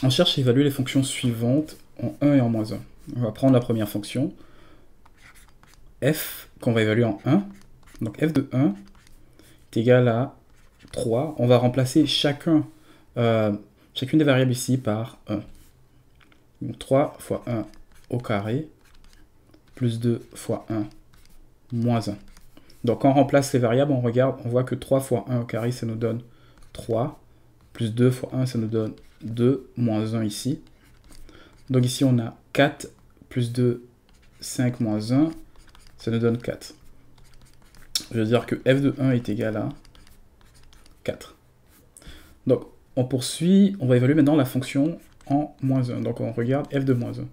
On cherche à évaluer les fonctions suivantes en 1 et en moins 1. On va prendre la première fonction, f, qu'on va évaluer en 1. Donc f de 1 est égal à 3. On va remplacer chacune des variables ici par 1. Donc 3 fois 1 au carré, plus 2 fois 1, moins 1. Donc quand on remplace les variables, on regarde, on voit que 3 fois 1 au carré, ça nous donne 3, plus 2 fois 1, ça nous donne 2, moins 1 ici. Donc ici, on a 4 plus 2, 5 moins 1, ça nous donne 4. Je veux dire que f de 1 est égal à 4. Donc on poursuit, on va évaluer maintenant la fonction en moins 1. Donc on regarde f de moins 1.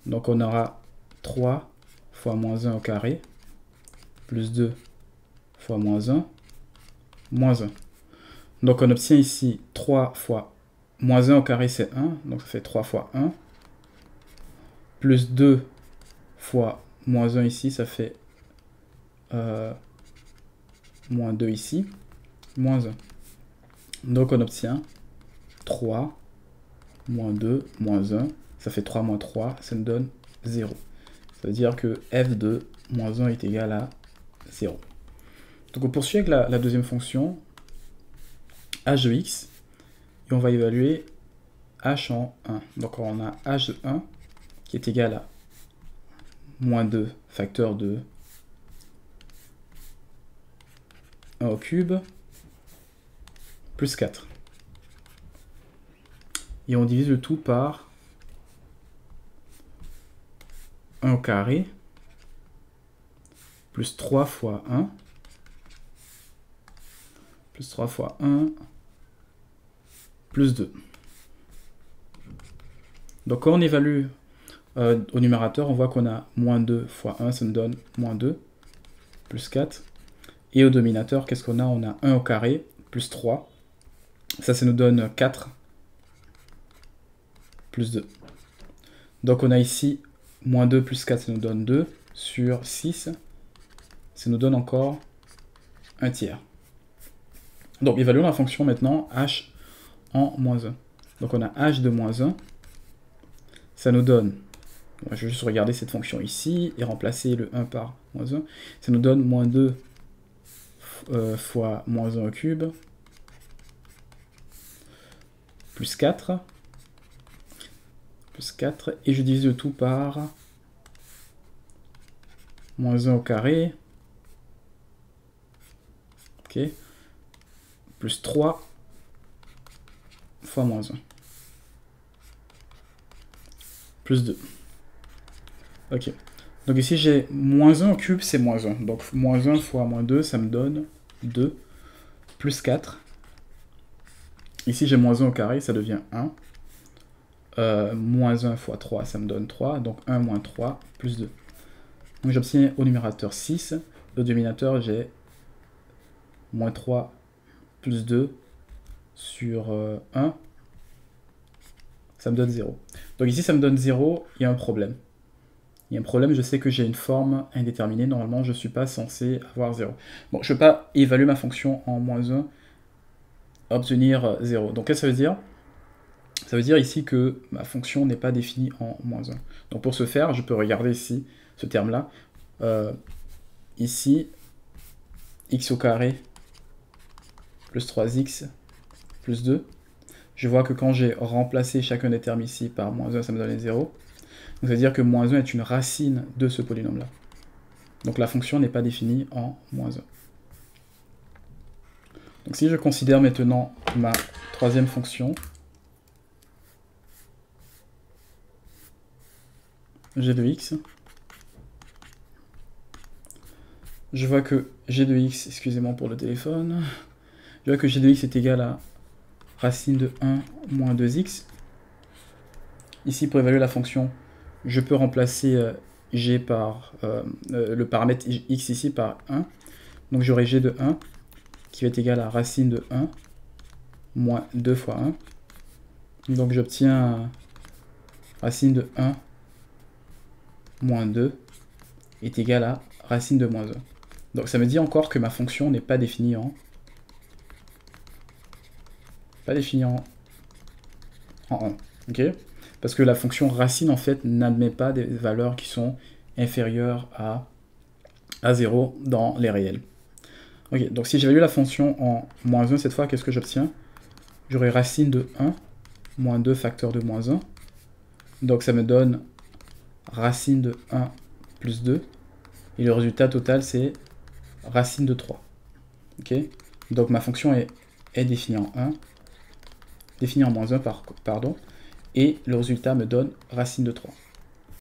Donc on aura 3 fois moins 1 au carré, plus 2 fois moins 1, moins 1. Donc on obtient ici 3 fois moins 1 au carré, c'est 1, donc ça fait 3 fois 1, plus 2 fois moins 1 ici, ça fait moins 2 ici, moins 1. Donc on obtient 3, moins 2, moins 1, ça fait 3 moins 3, ça nous donne 0. Ça veut dire que f de moins 1 est égal à 0. Donc on poursuit avec la deuxième fonction, h de x, et on va évaluer h en 1. Donc on a h de 1 qui est égal à moins 2 facteur de 1 au cube, plus 4. Et on divise le tout par 1 au carré, plus 3 fois 1, plus 3 fois 1, plus 2. Donc quand on évalue au numérateur, on voit qu'on a moins 2 fois 1, ça nous donne moins 2, plus 4. Et au dominateur, qu'est-ce qu'on a? On a 1 au carré, plus 3. Ça nous donne 4, plus 2. Donc on a ici moins 2 plus 4, ça nous donne 2, sur 6, ça nous donne encore un tiers. Donc évaluons la fonction maintenant, h en moins 1. Donc on a h de moins 1, ça nous donne, je vais juste regarder cette fonction ici, et remplacer le 1 par moins 1, ça nous donne moins 2 fois moins 1 au cube, plus 4, et je divise le tout par moins 1 au carré, ok, plus 3 fois moins 1, plus 2. Ok, donc ici j'ai moins 1 au cube, c'est moins 1, donc moins 1 fois moins 2, ça me donne 2, plus 4. Ici j'ai moins 1 au carré, ça devient 1. Moins 1 fois 3, ça me donne 3, donc 1 moins 3, plus 2. Donc j'obtiens au numérateur 6, au dénominateur j'ai moins 3 plus 2 sur 1, ça me donne 0. Donc ici ça me donne 0, il y a un problème. Il y a un problème, je sais que j'ai une forme indéterminée, normalement je ne suis pas censé avoir 0. Bon, je ne peux pas évaluer ma fonction en moins 1, obtenir 0. Donc qu'est-ce que ça veut dire? Ça veut dire ici que ma fonction n'est pas définie en moins 1. Donc pour ce faire, je peux regarder ici ce terme-là. Ici, x au carré plus 3x plus 2. Je vois que quand j'ai remplacé chacun des termes ici par moins 1, ça me donne 0. Donc ça veut dire que moins 1 est une racine de ce polynôme-là. Donc la fonction n'est pas définie en moins 1. Donc si je considère maintenant ma troisième fonction, g de x, je vois que g de x, excusez-moi pour le téléphone, je vois que g de x est égal à racine de 1 moins 2x. Ici, pour évaluer la fonction, je peux remplacer g par le paramètre x ici par 1. Donc j'aurai g de 1 qui va être égal à racine de 1 moins 2 fois 1. Donc j'obtiens racine de 1 moins 2 est égal à racine de moins 1. Donc ça me dit encore que ma fonction n'est pas définie en en 1. Ok? Parce que la fonction racine, en fait, n'admet pas des valeurs qui sont inférieures à 0 dans les réels. Ok, donc si j'évalue la fonction en moins 1 cette fois, qu'est-ce que j'obtiens? J'aurai racine de 1 moins 2 facteur de moins 1. Donc ça me donne racine de 1 plus 2. Et le résultat total, c'est racine de 3. Ok? Donc ma fonction est définie en 1, définie en moins 1, pardon, et le résultat me donne racine de 3.